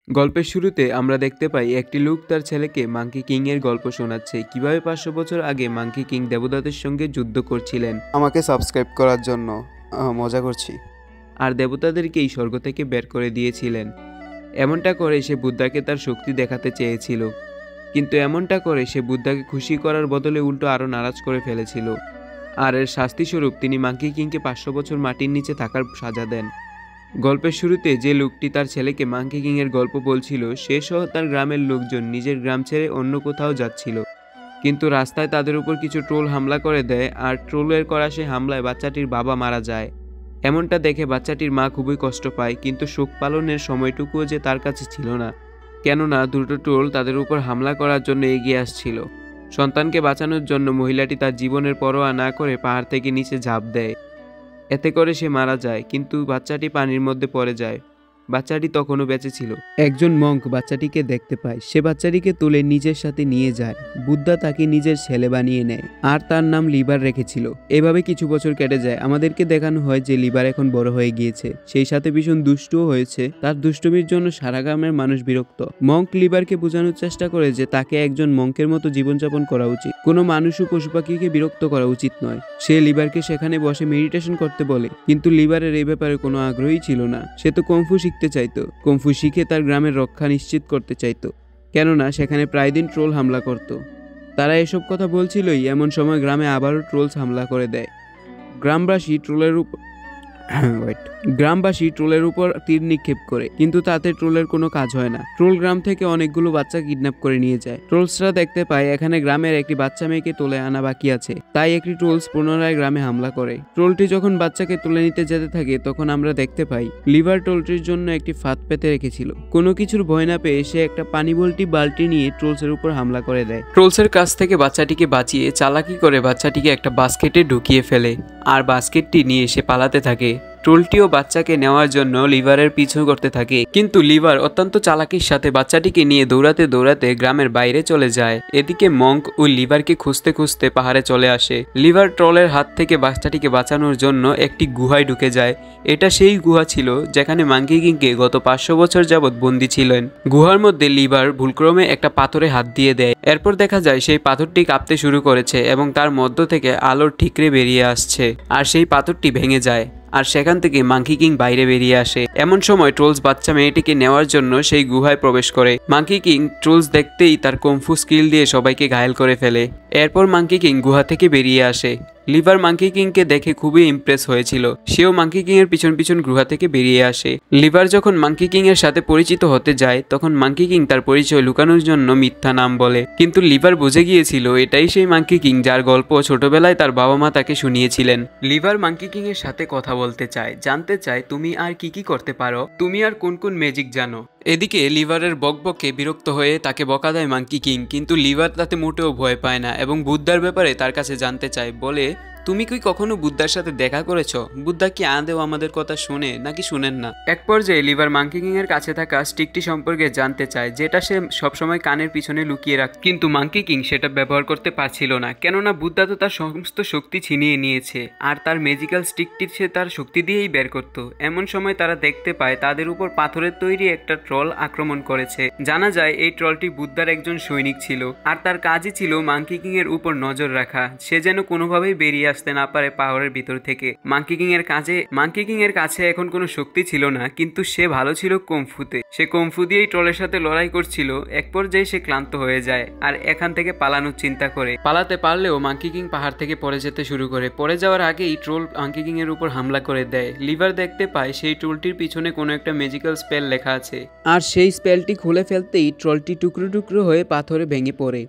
গল্পের শুরুতে আমরা দেখতে পাই একটি লোক তার ছেলেকে মাঙ্কি কিং এর গল্প শোনাচ্ছে, কিভাবে 500 বছর আগে মাঙ্কি কিং দেবতাদের সঙ্গে যুদ্ধ করছিলেন আমাকে সাবস্ক্রাইব করার জন্য মজা করছি। আর দেবতাদেরকেই স্বর্গ থেকে বের করে দিয়েছিলেন। এমনটা করে সে বুদ্ধাকে তার শক্তি দেখাতে চেয়েছিল, কিন্তু এমনটা করে সে বুদ্ধাকে খুশি করার বদলে উল্টো আরও নারাজ করে ফেলেছিল। আর এর শাস্তিস্বরূপ তিনি মাঙ্কি কিংকে 500 বছর মাটির নিচে থাকার সাজা দেন। গল্পের শুরুতে যে লোকটি তার ছেলেকে মাঙ্কি কিং এর গল্প বলছিল, সে সহ তার গ্রামের লোকজন নিজের গ্রাম ছেড়ে অন্য কোথাও যাচ্ছিল, কিন্তু রাস্তায় তাদের উপর কিছু ট্রোল হামলা করে দেয়, আর ট্রোলের করা সেই হামলায় বাচ্চাটির বাবা মারা যায়। এমনটা দেখে বাচ্চাটির মা খুবই কষ্ট পায়, কিন্তু শোক পালনের সময়টুকুও যে তার কাছে ছিল না, কেননা দুটো ট্রোল তাদের উপর হামলা করার জন্য এগিয়ে আসছিল। সন্তানকে বাঁচানোর জন্য মহিলাটি তার জীবনের পরোয়া না করে পাহাড় থেকে নিচে ঝাঁপ দেয়। এতে করে সে মারা যায়, কিন্তু বাচ্চাটি পানির মধ্যে পড়ে যায়। বাচ্চাটি তখনও বেঁচে ছিল। একজন মঙ্ক বাচ্চাটিকে দেখতে পায়, সে বাচ্চাটিকে তুলে নিজের সাথে নিয়ে যায়। বুদ্ধা তাকে নিজের ছেলে বানিয়ে নেয়, আর তার নাম লিভার রেখেছিল। এভাবে কিছু বছর কেটে যায়। আমাদেরকে দেখানো হয় যে লিভার এখন বড় হয়ে গিয়েছে, সেই সাথে ভীষণ দুষ্টও হয়েছে। তার দুষ্টমির জন্য সারা গ্রামের মানুষ বিরক্ত। মঙ্ক লিভারকে বোঝানোর চেষ্টা করে যে তাকে একজন মঙ্কের মতো জীবনযাপন করা উচিত, কোনো মানুষ ও পশু পাখিকে বিরক্ত করা উচিত নয়। সে লিভারকে সেখানে বসে মেডিটেশন করতে বলে, কিন্তু লিভারের এই ব্যাপারে কোনো আগ্রহী ছিল না। সে তো কুংফু শিখতে চাইতো, কুংফু শিখে তার গ্রামের রক্ষা নিশ্চিত করতে চাইতো, কেননা সেখানে প্রায় দিন ট্রোল হামলা করত। তারা এসব কথা বলছিলই, এমন সময় গ্রামে আবারও ট্রোলস হামলা করে দেয়। গ্রামবাসী ট্রোলের উপর তীর নিক্ষেপ করে, কিন্তু তাতে ট্রোলের কোনো কাজ হয় না। ট্রোল গ্রাম থেকে অনেকগুলো বাচ্চা কিডন্যাপ করে নিয়ে যায়। ট্রোলসরা দেখতে পায় এখানে গ্রামের একটি বাচ্চা মেয়েকে তুলে আনা বাকি আছে, তাই একটি ট্রোলস পুনরায় গ্রামে হামলা করে। ট্রোলটি যখন বাচ্চাকে তুলে নিতে যেতে থাকে, তখন আমরা দেখতে পাই লিভার ট্রোলটির জন্য একটি ফাঁদ পেতে রেখেছিল। কোনো কিছুর ভয় না পেয়ে সে একটা পানি বালতি নিয়ে ট্রোলসের উপর হামলা করে দেয়। ট্রোলসের কাছ থেকে বাচ্চাটিকে বাঁচিয়ে চালাকি করে বাচ্চাটিকে একটা বাস্কেটে ঢুকিয়ে ফেলে, আর বাস্কেটটি নিয়ে সে পালাতে থাকে। ট্রোলটিও বাচ্চাকে নেওয়ার জন্য লিভারের পিছু করতে থাকে, কিন্তু লিভার অত্যন্ত চালাকির সাথে বাচ্চাটিকে নিয়ে দৌড়াতে দৌড়াতে গ্রামের বাইরে চলে যায়। এদিকে মঙ্ক ও লিভারকে খুঁজতে খুঁজতে পাহাড়ে চলে আসে। লিভার ট্রলের হাত থেকে বাচ্চাটিকে বাঁচানোর জন্য একটি গুহায় ঢুকে যায়। এটা সেই গুহা ছিল যেখানে মাঙ্কি কিংকে গত 500 বছর যাবৎ বন্দী ছিলেন। গুহার মধ্যে লিভার ভুলক্রমে একটা পাথরে হাত দিয়ে দেয়। এরপর দেখা যায় সেই পাথরটি কাঁপতে শুরু করেছে এবং তার মধ্য থেকে আলোর ঠিকরে বেরিয়ে আসছে, আর সেই পাথরটি ভেঙে যায়, আর সেখান থেকে মাঙ্কি কিং বাইরে বেরিয়ে আসে। এমন সময় ট্রোলস বাচ্চা মেয়েটিকে নেওয়ার জন্য সেই গুহায় প্রবেশ করে। মাঙ্কি কিং ট্রোলস দেখতেই তার কুংফু স্কিল দিয়ে সবাইকে ঘায়েল করে ফেলে। এরপর মাঙ্কি কিং গুহা থেকে বেরিয়ে আসে। লিভার মাঙ্কি কিংকে দেখে খুবই ইমপ্রেস হয়েছিল, সেও মাঙ্কি কিং এর পিছন পিছন গুহা থেকে বেরিয়ে আসে। লিভার যখন মাঙ্কি কিং এর সাথে পরিচিত হতে যায়, তখন মাঙ্কি কিং তার পরিচয় লুকানোর জন্য মিথ্যা নাম বলে, কিন্তু লিভার বুঝে গিয়েছিল এটাই সেই মাঙ্কি কিং যার গল্প ছোটবেলায় তার বাবা মা তাকে শুনিয়েছিলেন। লিভার মাঙ্কি কিং এর সাথে কথা বলতে চায়, জানতে চায় তুমি আর কি কি করতে পারো, তুমি আর কোন কোন ম্যাজিক জানো। এদিকে লিভারের বকবকে বিরক্ত হয়ে তাকে বকা দেয় মাঙ্কি কিং, কিন্তু লিভার তাতে মোটেও ভয় পায় না এবং বুদ্ধার ব্যাপারে তার কাছে জানতে চায়। বলে, তুমি কি কখনো বুদ্ধার সাথে দেখা করেছো? বুদ্ধা কি আদেও আমাদের কথা শুনে নাকি শুনেন না? এক পর্যায়ে লিভার মাঙ্কি কিং এর কাছে থাকা স্টিকটি সম্পর্কে জানতে চায়, যেটা সে সবসময় কানের পিছনে লুকিয়ে রাখ, কিন্তু মাঙ্কি কিং সেটা ব্যবহার করতে পারছিল না, কেননা বুদ্ধা তো তার সমস্ত শক্তি ছিনিয়ে নিয়েছে, আর তার ম্যাজিক্যাল স্টিকটি সে তার শক্তি দিয়েই বের করত। এমন সময় তারা দেখতে পায় তাদের উপর পাথরের তৈরি একটা ট্রল আক্রমণ করেছে। জানা যায় এই ট্রলটি বুদ্ধার একজন সৈনিক ছিল, আর তার কাজই ছিল মাঙ্কি কিং এর উপর নজর রাখা, সে যেন কোনোভাবেই বেরিয়ে আসতে না পারে পাহাড়ের ভিতর থেকে। মাঙ্কি কিং এর কাছে এখন কোনো শক্তি ছিল না, কিন্তু সে ভালো ছিল কুংফুতে। সে কুংফু দিয়েই ট্রলের সাথে লড়াই করছিল। এক পর্যায়ে সে ক্লান্ত হয়ে যায় আর এখান থেকে পালানোর চিন্তা করে। পালাতে পারলেও মাঙ্কি কিং পাহাড় থেকে পড়ে যেতে শুরু করে। পড়ে যাওয়ার আগেই ট্রোল মাঙ্কি কিং এর উপর হামলা করে দেয়। লিভার দেখতে পায় সেই ট্রোলটির পিছনে কোনো একটা ম্যাজিক্যাল স্পেল লেখা আছে, আর সেই স্পেলটি খুলে ফেলতেই ট্রলটি টুকরো টুকরো হয়ে পাথরে ভেঙে পড়ে।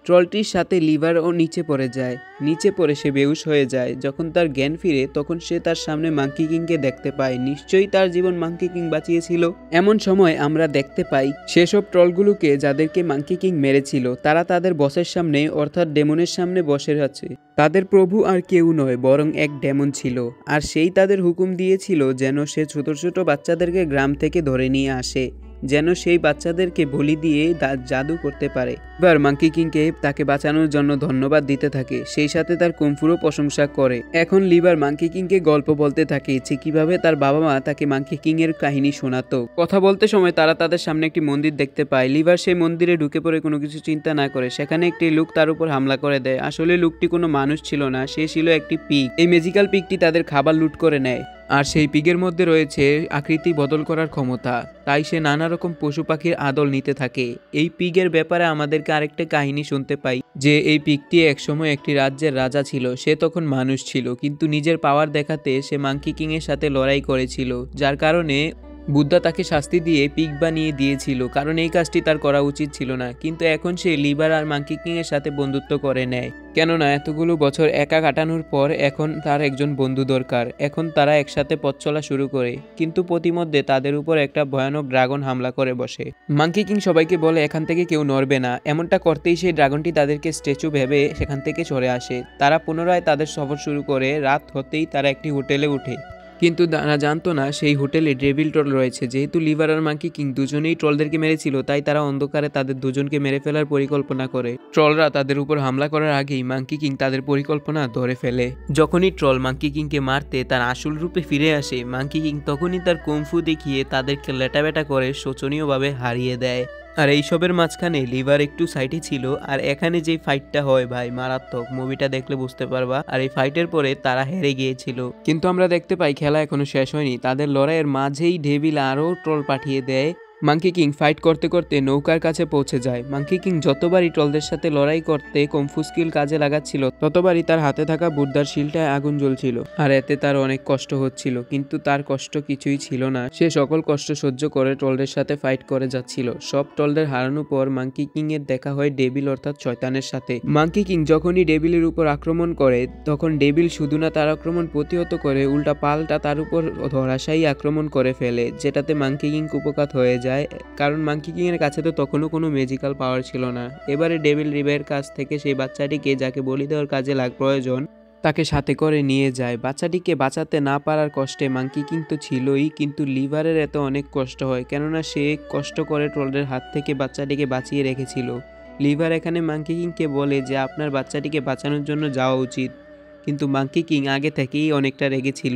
ট্রলটির সাথে লিভারও নিচে পড়ে যায়। নিচে পড়ে সে বেহুশ হয়ে যায়। যখন তার জ্ঞান ফিরে, তখন সে তার সামনে মাঙ্কি কিংকে দেখতে পায়। নিশ্চয়ই তার জীবন মাঙ্কি কিং বাঁচিয়েছিল। এমন সময় আমরা দেখতে পাই সেসব ট্রলগুলোকে যাদেরকে মাঙ্কি কিং মেরেছিল, তারা তাদের বসের সামনে অর্থাৎ ডেমনের সামনে বসে আছে। তাদের প্রভু আর কেউ নয়, বরং এক ডেমন ছিল, আর সেই তাদের হুকুম দিয়েছিল যেন সে ছোট ছোট বাচ্চাদেরকে গ্রাম থেকে ধরে নিয়ে আসে যেন সেই বাচ্চাদেরকে বলি দিয়ে জাদু করতে পারে। এবার মাঙ্কি কিংকে তাকে বাঁচানোর জন্য ধন্যবাদ দিতে থাকে, সেই সাথে তার কুমফুরও প্রশংসা করে। এখন লিভার মাঙ্কি কিংকে গল্প বলতে থাকে যে কিভাবে তার বাবা মা তাকে মাঙ্কি কিং এর কাহিনী শোনাতো। কথা বলতে সময় তারা তাদের সামনে একটি মন্দির দেখতে পায়। লিভার সেই মন্দিরে ঢুকে পড়ে কোনো কিছু চিন্তা না করে সেখানে একটি লোক তার উপর হামলা করে দেয়। আসলে লোকটি কোনো মানুষ ছিল না, সে ছিল একটি পিগ। এই ম্যাজিক্যাল পিগটি তাদের খাবার লুট করে নেয়, আর সেই পিগের মধ্যে রয়েছে আকৃতি বদল করার ক্ষমতা, তাই সে নানা রকম পশু পাখির আদল নিতে থাকে। এই পিগের ব্যাপারে আমাদেরকে আরেকটা কাহিনী শুনতে পাই যে এই পিগটি একসময় একটি রাজ্যের রাজা ছিল। সে তখন মানুষ ছিল, কিন্তু নিজের পাওয়ার দেখাতে সে মাঙ্কি কিং এর সাথে লড়াই করেছিল, যার কারণে বুদ্ধা তাকে শাস্তি দিয়ে পিগ বানিয়ে দিয়েছিল, কারণ এই কাজটি তার করা উচিত ছিল না। কিন্তু এখন সে লিভার আর মাঙ্কি কিং এর সাথে বন্ধুত্ব করে নেয়, কেননা এতগুলো বছর একা কাটানোর পর এখন তার একজন বন্ধু দরকার। এখন তারা একসাথে পথ চলা শুরু করে, কিন্তু প্রতিমধ্যে তাদের উপর একটা ভয়ানক ড্রাগন হামলা করে বসে। মাঙ্কি কিং সবাইকে বলে এখান থেকে কেউ নড়বে না। এমনটা করতেই সেই ড্রাগনটি তাদেরকে স্ট্যাচু ভেবে সেখান থেকে সরে আসে। তারা পুনরায় তাদের সফর শুরু করে। রাত হতেই তারা একটি হোটেলে উঠে, কিন্তু তারা জানতো না সেই হোটেলে ডেভিল ট্রল রয়েছে। যেহেতু লিভার আর মাঙ্কি কিং দুজনেই ট্রলদেরকে মেরেছিল, তাই তারা অন্ধকারে তাদের দুজনকে মেরে ফেলার পরিকল্পনা করে। ট্রলরা তাদের উপর হামলা করার আগেই মাঙ্কি কিং তাদের পরিকল্পনা ধরে ফেলে। যখনই ট্রল মাঙ্কি কিংকে মারতে তার আসল রূপে ফিরে আসে, মাঙ্কি কিং তখনই তার কুমফু দেখিয়ে তাদেরকে লেটাবেটা করে শোচনীয়ভাবে হারিয়ে দেয়। আর এইসবের মাঝখানে লিভার একটু সাইডে ছিল। আর এখানে যে ফাইটটা হয় ভাই মারাত্মক, মুভিটা দেখলে বুঝতে পারবা। আর এই ফাইটের পরে তারা হেরে গিয়েছিল, কিন্তু আমরা দেখতে পাই খেলা এখনো শেষ হয়নি। তাদের লড়াইয়ের মাঝেই ডেভিল আরও ট্রল পাঠিয়ে দেয়। মাঙ্কি কিং ফাইট করতে করতে নৌকার কাছে পৌঁছে যায়। মাঙ্কি কিং যতবারই ট্রলদের সাথে লড়াই করতে কুমফু স্কিল কাজে লাগাচ্ছিল, ততবারই তার হাতে থাকা বুদ্ধার শিলটায় আগুন জ্বলছিল, আর এতে তার অনেক কষ্ট হচ্ছিল। কিন্তু তার কষ্ট কিছুই ছিল না, সে সকল কষ্ট সহ্য করে ট্রলদের সাথে ফাইট করে যাচ্ছিল। সব ট্রলদের হারানোর পর মাঙ্কি কিং এর দেখা হয় ডেভিল অর্থাৎ শয়তানের সাথে। মাঙ্কি কিং যখনই ডেভিলের উপর আক্রমণ করে, তখন ডেভিল শুধু না তার আক্রমণ প্রতিহত করে, উল্টা পাল্টা তার উপর ধরাশায়ী আক্রমণ করে ফেলে, যেটাতে মাঙ্কি কিং কুপকাত হয়ে যায়। কারণ মাঙ্কি কিং এর কাছে তো তখনও কোনো ম্যাজিক্যাল পাওয়ার ছিল না। এবারে ডেভিল রিভের কাছ থেকে সেই বাচ্চাটিকে, যাকে বলি দেওয়ার কাজে প্রয়োজন, তাকে সাথে করে নিয়ে যায়। বাচ্চাটিকে বাঁচাতে না পারার কষ্টে মাঙ্কি কিং তো ছিলই, কিন্তু লিভারের এত অনেক কষ্ট হয়, কেননা সে কষ্ট করে ট্রলদের হাত থেকে বাচ্চাটিকে বাঁচিয়ে রেখেছিল। লিভার এখানে মাঙ্কি কিংকে বলে যে আপনার বাচ্চাটিকে বাঁচানোর জন্য যাওয়া উচিত, কিন্তু মাঙ্কি কিং আগে থেকেই অনেকটা রেগেছিল।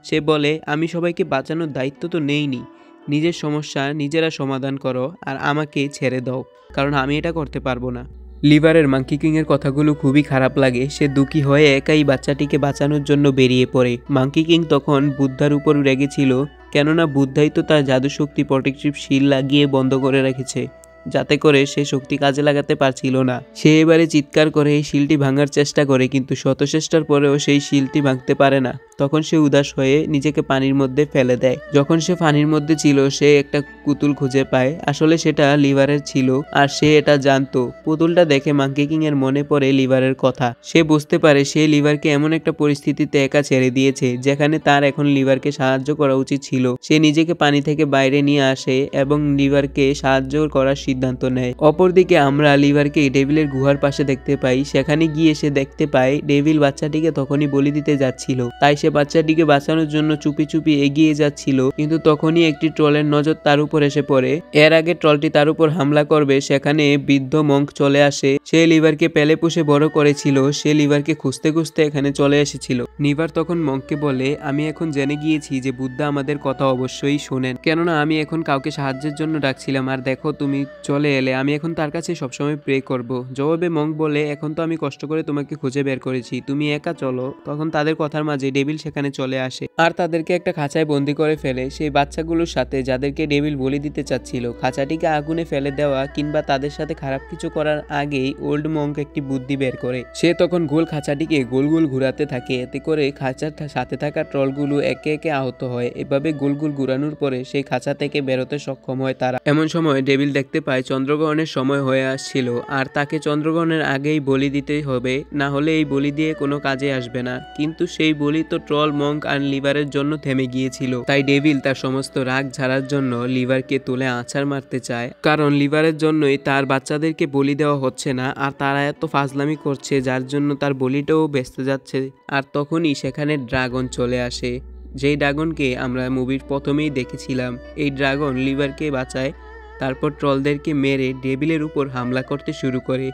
সে বলে আমি সবাইকে বাঁচানোর দায়িত্ব তো নেইনি, নিজের সমস্যা নিজেরা সমাধান করো আর আমাকে ছেড়ে দাও, কারণ আমি এটা করতে পারবো না। লিভারের মাঙ্কি কিং এর কথাগুলো খুবই খারাপ লাগে। সে দুঃখী হয়ে একাই বাচ্চাটিকে বাঁচানোর জন্য বেরিয়ে পড়ে। মাঙ্কি কিং তখন বুদ্ধার উপর রেগেছিল, কেননা বুদ্ধাই তো তার জাদু শক্তি প্রোটেকটিভ শিল লাগিয়ে বন্ধ করে রেখেছে, যাতে করে সে শক্তি কাজে লাগাতে পারছিল না। সে এবারে চিৎকার করে এই শিলটি ভাঙার চেষ্টা করে, কিন্তু শত চেষ্টার পরেও সেই শিলটি ভাঙতে পারে না। তখন সে উদাস হয়ে নিজেকে পানির মধ্যে ফেলে দেয়। যখন সে পানির মধ্যে ছিল, সে একটা পুতুল খুঁজে পায়। আসলে সেটা লিভারের ছিল, আর সে এটা জানতো। পুতুলটা দেখে মাঙ্কি কিং এর মনে পড়ে লিভারের কথা। সে বুঝতে পারে সে লিভারকে এমন একটা পরিস্থিতিতে একা ছেড়ে দিয়েছে, যেখানে তার এখন লিভারকে সাহায্য করা উচিত ছিল। সে নিজেকে পানি থেকে বাইরে নিয়ে আসে এবং লিভারকে সাহায্য করার সিদ্ধান্ত নেয়। অপরদিকে আমরা লিভারকে ডেভিলের গুহার পাশে দেখতে পাই। সেখানে গিয়ে সে দেখতে পায় ডেভিল বাচ্চাটিকে তখনই বলি দিতে যাচ্ছিল, তাই সে বাচ্চাটিকে বাঁচানোর জন্য চুপি চুপি এগিয়ে যাচ্ছিল। কিন্তু তখনই একটি ট্রলের নজর তার উপর এসে পড়ে। এর আগে ট্রলটি তার উপর হামলা করবে, সেখানে বৃদ্ধ মঙ্ক চলে আসে। সে লিভারকে পেলে পুষে বড় করেছিল, সে লিভারকে খুঁজতে খুঁজতে এখানে চলে এসেছিল। লিভার তখন মঙ্ককে বলে আমি এখন জেনে গিয়েছি যে বুদ্ধা আমাদের কথা অবশ্যই শোনেন, কেননা আমি এখন কাউকে সাহায্যের জন্য ডাকছিলাম, আর দেখো তুমি চলে এলে, আমি এখন তার কাছে সবসময় প্রে করব। জবাবে মঙ্ক বলে এখন তো আমি কষ্ট করে তোমাকে খুঁজে বের করেছি, তুমি একা চলো। তখন তাদের কথার মাঝে ডেভিল সেখানে চলে আসে আর তাদেরকে একটা খাঁচায় বন্দি করে ফেলে, সেই বাচ্চাগুলোর সাথে যাদেরকে ডেভিল বলি দিতে চাচ্ছিল। খাঁচাটিকে আগুনে ফেলে দেওয়া কিংবা তাদের সাথে খারাপ কিছু করার আগেই ওল্ড মঙ্ক একটি বুদ্ধি বের করে। সে তখন গোল খাঁচাটিকে গোল গোল ঘুরাতে থাকে, এতে করে খাঁচার সাথে থাকা ট্রলগুলো একে একে আহত হয়। এভাবে গোল গোল ঘুরানোর পরে সেই খাঁচা থেকে বেরোতে সক্ষম হয় তারা। এমন সময় ডেভিল দেখতে পায় চন্দ্রগ্রহণের সময় হয়ে আসছিল, আর তাকে চন্দ্রগ্রহণের আগেই বলি দিতেই হবে, না হলে এই বলি দিয়ে কোনো কাজে আসবে না। কিন্তু সেই বলি তো ট্রল মঙ্ক আর লিভারের জন্য থেমে গিয়েছিল, তাই ডেভিল তার সমস্ত রাগ ঝাড়ার জন্য লিভারকে তুলে আছাড় মারতে চায়, কারণ লিভারের জন্যই তার বাচ্চাদেরকে বলি দেওয়া হচ্ছে না, আর তারা এত ফাজলামি করছে যার জন্য তার বলিটাও বেঁচতে যাচ্ছে। আর তখনই সেখানে ড্রাগন চলে আসে। যেই ড্রাগনকে আমরা মুভির প্রথমেই দেখেছিলাম। এই ড্রাগন লিভারকে বাঁচায়, তারপর ট্রলদেরকে মেরে ডেভিলের উপর হামলা করতে শুরু করে।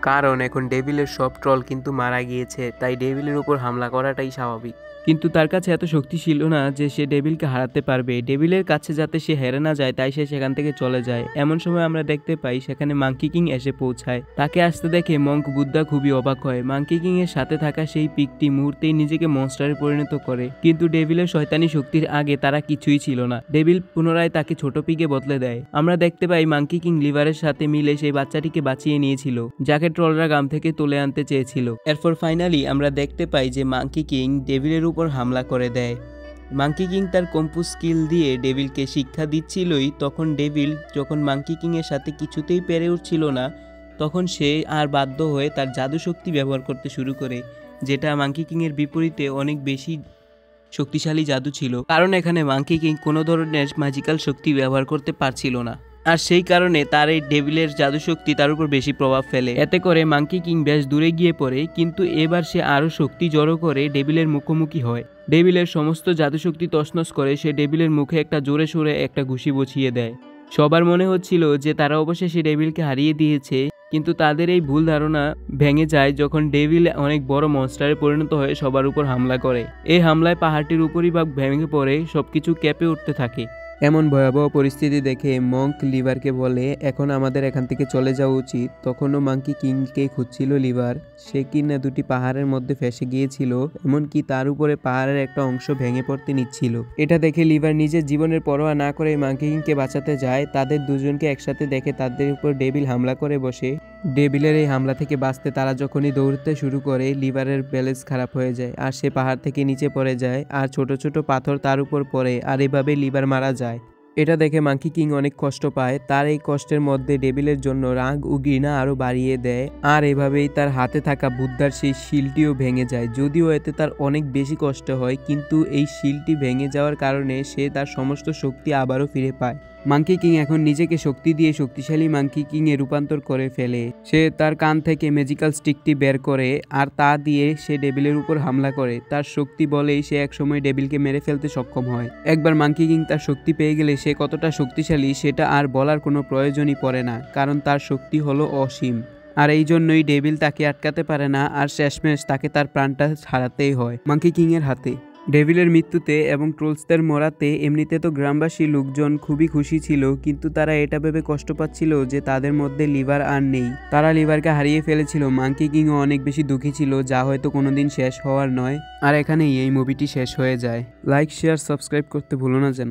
কারণ এখন ডেভিলের সব ট্রল কিন্তু মারা গিয়েছে, তাই ডেভিলের উপর হামলা করাটাই স্বাভাবিক। কিন্তু তার কাছে এত শক্তি ছিল না যে সে ডেভিলকে হারাতে পারবে। ডেভিলের কাছে যাতে সে হেরে না যায় তাই সে সেখান থেকে চলে যায়। এমন সময় আমরা দেখতে পাই সেখানে মাঙ্কি কিং এসে পৌঁছায়। তাকে আসতে দেখে মঙ্ক বুদ্ধা খুবই অবাক হয়। মাঙ্কি কিং এর সাথে থাকা সেই পিগটি মুহূর্তেই নিজেকে মনস্টারে পরিণত করে, কিন্তু ডেভিলের শয়তানি শক্তির আগে তারা কিছুই ছিল না। ডেভিল পুনরায় তাকে ছোট পিগে বদলে দেয়। আমরা দেখতে পাই মাঙ্কি কিং লিভারের সাথে মিলে সেই বাচ্চাটিকে বাঁচিয়ে নিয়েছিল, যাকে ট্রলরা গ্রাম থেকে তুলে আনতে চেয়েছিল। এরপর ফাইনালি আমরা দেখতে পাই যে মাঙ্কি কিং ডেভিলের উপর হামলা করে দেয়। মাঙ্কি কিং তার কম্পু স্কিল দিয়ে ডেভিলকে শিক্ষা দিচ্ছিলই, তখন ডেভিল যখন মাঙ্কি কিং এর সাথে কিছুতেই পেরে উঠছিল না, তখন সে আর বাধ্য হয়ে তার জাদু শক্তি ব্যবহার করতে শুরু করে, যেটা মাঙ্কি কিং এর বিপরীতে অনেক বেশি শক্তিশালী জাদু ছিল। কারণ এখানে মাঙ্কি কিং কোনো ধরনের ম্যাজিক্যাল শক্তি ব্যবহার করতে পারছিল না, আর সেই কারণে তার এই ডেভিলের জাদু শক্তি তার উপর বেশি প্রভাব ফেলে। এতে করে মাঙ্কি কিং বেশ দূরে গিয়ে পড়ে, কিন্তু এবার সে আরো শক্তি জড়ো করে ডেভিলের মুখোমুখি হয়। ডেভিলের সমস্ত জাদু শক্তি তছনছ করে সে ডেভিলের মুখে একটা জোরে সোরে একটা ঘুষি বসিয়ে দেয়। সবার মনে হচ্ছিল যে তারা অবশেষে ডেভিলকে হারিয়ে দিয়েছে, কিন্তু তাদের এই ভুল ধারণা ভেঙে যায় যখন ডেভিল অনেক বড় মনস্টারে পরিণত হয়ে সবার উপর হামলা করে। এই হামলায় পাহাড়টির উপরিভাগ ভেঙে পড়ে, সবকিছু কেঁপে উঠতে থাকে। এমন ভয়াবহ পরিস্থিতি দেখে মঙ্ক লিভারকে বলে এখন আমাদের এখান থেকে চলে যাওয়া উচিত। তখনও মাঙ্কি কিংকে খুঁজছিল লিভার। সে কিনা দুটি পাহাড়ের মধ্যে ফেসে গিয়েছিল, এমনকি তার উপরে পাহাড়ের একটা অংশ ভেঙে পড়তে নিচ্ছিল। এটা দেখে লিভার নিজের জীবনের পরোয়া না করে মাঙ্কি কিংকে বাঁচাতে যায়। তাদের দুজনকে একসাথে দেখে তাদের উপর ডেভিল হামলা করে বসে। ডেভিলের এই হামলা থেকে বাঁচতে তারা যখনই দৌড়তে শুরু করে, লিভারের ব্যালেন্স খারাপ হয়ে যায় আর সে পাহাড় থেকে নিচে পড়ে যায়, আর ছোট ছোট পাথর তার উপর পড়ে, আর এভাবে লিভার মারা যায়। এটা দেখে মাঙ্কি কিং অনেক কষ্ট পায়। তার এই কষ্টের মধ্যে ডেভিলের জন্য রাগ ও ঘৃণা আরো বাড়িয়ে দেয়, আর এভাবেই তার হাতে থাকা বুদ্ধার সেই শিলটিও ভেঙে যায়। যদিও এতে তার অনেক বেশি কষ্ট হয়, কিন্তু এই শিলটি ভেঙে যাওয়ার কারণে সে তার সমস্ত শক্তি আবারও ফিরে পায়। মাঙ্কি কিং এখন নিজেকে শক্তি দিয়ে শক্তিশালী মাঙ্কি কিং এ রূপান্তর করে ফেলে। সে তার কান থেকে ম্যাজিক্যাল স্টিকটি বের করে আর তা দিয়ে সে ডেভিলের উপর হামলা করে। তার শক্তি বলেই সে একসময় ডেভিলকে মেরে ফেলতে সক্ষম হয়। একবার মাঙ্কি কিং তার শক্তি পেয়ে গেলে সে কতটা শক্তিশালী সেটা আর বলার কোনো প্রয়োজনই পড়ে না, কারণ তার শক্তি হলো অসীম। আর এই জন্যই ডেভিল তাকে আটকাতে পারে না, আর শেষমেশ তাকে তার প্রাণটা হারাতেই হয় মাঙ্কি কিং এর হাতে। ডেভিলের মৃত্যুতে এবং ট্রোলসদের মরাতে এমনিতে তো গ্রামবাসী লোকজন খুবই খুশি ছিল, কিন্তু তারা এটা ভেবে কষ্ট পাচ্ছিল যে তাদের মধ্যে লিভার আর নেই। তারা লিভারকে হারিয়ে ফেলেছিল। মাঙ্কি কিংও অনেক বেশি দুঃখী ছিল, যা হয়তো কোনোদিন শেষ হওয়ার নয়। আর এখানেই এই মুভিটি শেষ হয়ে যায়। লাইক, শেয়ার, সাবস্ক্রাইব করতে ভুলো না যেন।